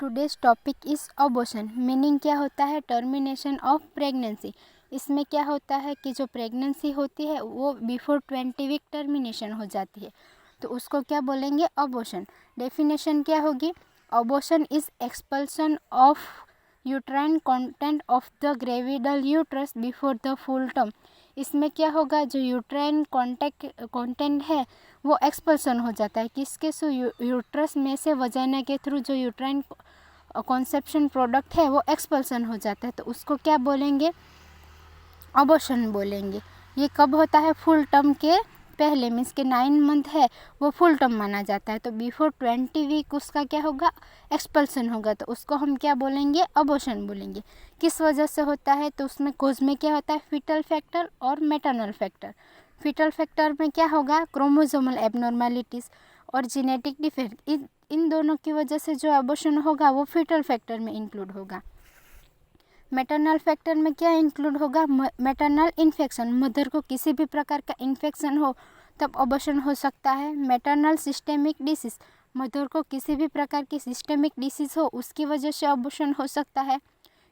Today's topic is abortion. Meaning क्या होता है? Termination of pregnancy. इसमें क्या होता है कि जो प्रेगनेंसी होती है वो बिफोर 20 वीक टर्मिनेशन हो जाती है, तो उसको क्या बोलेंगे? अबॉर्शन। डेफिनेशन क्या होगी? Abortion is expulsion of uterine content of the gravidal uterus before the full term. इसमें क्या होगा? जो यूट्राइन कंटेंट है वो एक्सपल्सन हो जाता है किसके से? यूट्रस में से वजाइना के थ्रू जो यूट्राइन कॉन्सेप्शन प्रोडक्ट है वो एक्सपल्सन हो जाता है, तो उसको क्या बोलेंगे? अबॉर्शन बोलेंगे। ये कब होता है? फुल टर्म के पहले, मीन्स के 9 मंथ है वो फुल टर्म माना जाता है, तो बिफोर 20 वीक उसका क्या होगा? एक्सपल्सन होगा, तो उसको हम क्या बोलेंगे? अबॉर्शन बोलेंगे। किस वजह से होता है? तो उसमें कोज में क्या होता है? फीटल फैक्टर और मैटरनल फैक्टर। फीटल फैक्टर में क्या होगा? क्रोमोसोमल एबनॉर्मेलिटीज़ और जेनेटिक डिफेक्ट, इन दोनों की वजह से जो अबॉर्शन होगा वो फीटल फैक्टर में इंक्लूड होगा। मैटरनल फैक्टर में क्या इंक्लूड होगा? मैटरनल इन्फेक्शन, मदर को किसी भी प्रकार का इन्फेक्शन हो तब अबॉर्शन हो सकता है। मैटरनल सिस्टेमिक डिसीज़, मदर को किसी भी प्रकार की सिस्टेमिक डिसीज़ हो उसकी वजह से अबॉर्शन हो सकता है।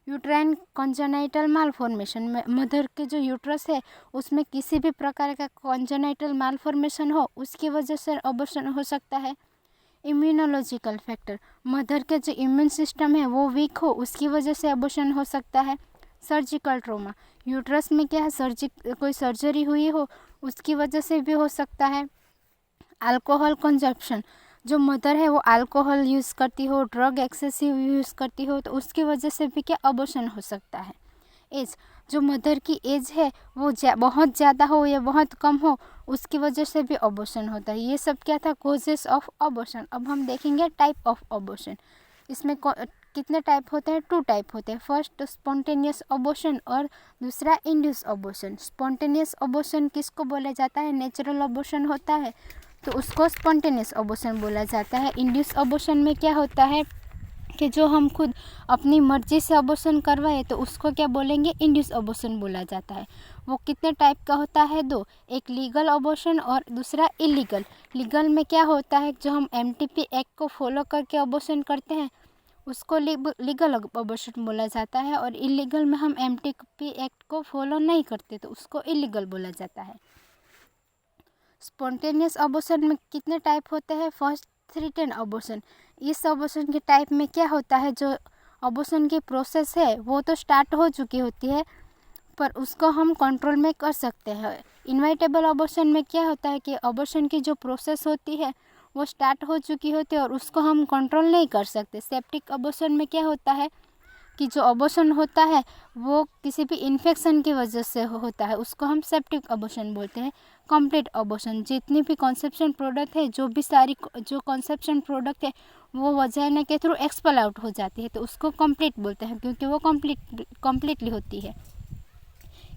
यूट्राइन कॉन्जेनाइटल मालफॉर्मेशन, मदर के जो यूट्रस है उसमें किसी भी प्रकार का कॉन्जेनाइटल मालफॉर्मेशन हो उसकी वजह से अबॉर्शन हो सकता है। इम्यूनोलॉजिकल फैक्टर, मदर के जो इम्यून सिस्टम है वो वीक हो उसकी वजह से अबॉर्शन हो सकता है। सर्जिकल ट्रॉमा, यूट्रस में क्या है? कोई सर्जरी हुई हो उसकी वजह से भी हो सकता है। अल्कोहल कंजप्शन, जो मदर है वो अल्कोहल यूज़ करती हो, ड्रग एक्सेसिव यूज़ करती हो, तो उसकी वजह से भी क्या अबॉर्शन हो सकता है। एज, जो मदर की एज है वो बहुत ज़्यादा हो या बहुत कम हो उसकी वजह से भी अबॉर्शन होता है। ये सब क्या था? Causes of abortion. अब हम देखेंगे टाइप ऑफ अबॉर्शन। इसमें कितने टाइप होते हैं? 2 टाइप होते हैं। फर्स्ट स्पॉन्टेनियस अबॉर्शन और दूसरा इंड्यूस अबॉर्शन। स्पॉन्टेनियस अबॉर्शन किसको बोला जाता है? नेचुरल अबॉर्शन होता है तो उसको स्पॉन्टेनियस अबॉर्शन बोला जाता है। इंड्यूस अबॉर्शन में क्या होता है कि जो हम खुद अपनी मर्जी से अबॉर्शन करवाए तो उसको क्या बोलेंगे? इंड्यूस अबॉर्शन बोला जाता है। वो कितने टाइप का होता है? 2, एक लीगल अबॉर्शन और दूसरा इलीगल। लीगल में क्या होता है? जो हम एमटीपी एक्ट को फॉलो करके अबॉर्शन करते हैं उसको लीगल अबॉर्शन बोला जाता है, और इलीगल में हम एमटीपी एक्ट को फॉलो नहीं करते तो उसको इलीगल बोला जाता है। स्पॉन्टेनियस अबॉर्शन में कितने टाइप होते हैं? First, threaten abortion. इस अबॉर्शन के टाइप में क्या होता है? जो अबॉर्शन की प्रोसेस है वो तो स्टार्ट हो चुकी होती है पर उसको हम कंट्रोल में कर सकते हैं। इनवाइटेबल अबॉर्शन में क्या होता है कि अबॉर्शन की जो प्रोसेस होती है वो स्टार्ट हो चुकी होती है और उसको हम कंट्रोल नहीं कर सकते। सेप्टिक अबॉर्शन में क्या होता है कि जो अबॉर्शन होता है वो किसी भी इन्फेक्शन की वजह से होता है, उसको हम सेप्टिक अबॉर्शन बोलते हैं। कंप्लीट अबॉर्शन, जितनी भी कॉन्सेप्शन प्रोडक्ट है, जो भी सारी जो कॉन्सेप्शन प्रोडक्ट है वो वजाइना के थ्रू एक्सपेल आउट हो जाती है तो उसको कंप्लीट बोलते हैं क्योंकि वो कंप्लीटली होती है।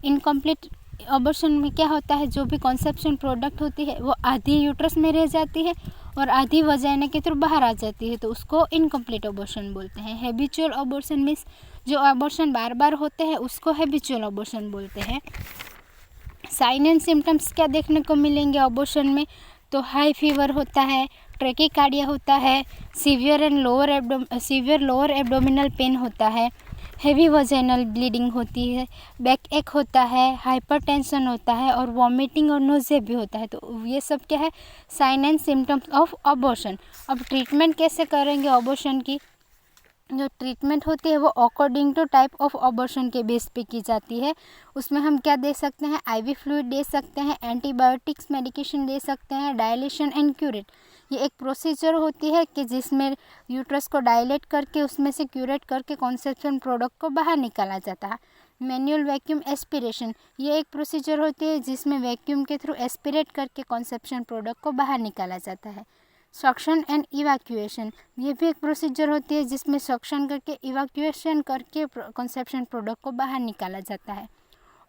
इनकम्प्लीट अबॉर्शन में क्या होता है? जो भी कॉन्सेप्शन प्रोडक्ट होती है वो आधी यूट्रस में रह जाती है और आधी वजाइना के थ्रू बाहर आ जाती है तो उसको इनकम्प्लीट अबॉर्शन बोलते हैं। हैबिचुअल अबॉर्शन मीन्स जो अबॉर्शन बार बार होते हैं उसको हैबिचुअल अबॉर्शन बोलते हैं। साइन एंड सिम्टम्स क्या देखने को मिलेंगे अबॉर्शन में? तो हाई फीवर होता है, ट्रैकीकार्डिया होता है, सीवियर लोअर एब्डोमिनल पेन होता है, हेवी वजाइनल ब्लीडिंग होती है, बैक एक होता है, हाइपरटेंशन होता है और वॉमिटिंग और नोज़िया भी होता है। तो ये सब क्या है? Sign and symptoms of abortion. अब ट्रीटमेंट कैसे करेंगे अबॉर्शन की? जो ट्रीटमेंट होती है वो according to type of abortion के बेस पे की जाती है। उसमें हम क्या दे सकते हैं? आईवी फ्लूइड दे सकते हैं, एंटीबायोटिक्स मेडिकेशन दे सकते हैं, डायलेशन एंड क्यूरेट। ये एक प्रोसीजर होती है कि जिसमें यूट्रस को डायलेट करके उसमें से क्यूरेट करके कॉन्सेप्शन प्रोडक्ट को बाहर निकाला जाता है। मैनुअल वैक्यूम एस्पिरेशन, ये एक प्रोसीजर होती है जिसमें वैक्यूम के थ्रू एस्पिरेट करके कॉन्सेप्शन प्रोडक्ट को बाहर निकाला जाता है। सक्शन एंड इवैक्यूएशन, ये भी एक प्रोसीजर होती है जिसमें सक्शन करके इवैक्यूएशन करके कंसेप्शन प्रोडक्ट को बाहर निकाला जाता है।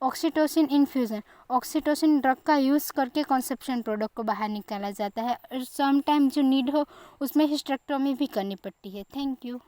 ऑक्सीटोसिन इन्फ्यूज़न, ऑक्सीटोसिन ड्रग का यूज़ करके कंसेप्शन प्रोडक्ट को बाहर निकाला जाता है। सम टाइम जो नीड हो उसमें हिस्टेरेक्टोमी भी करनी पड़ती है। Thank you.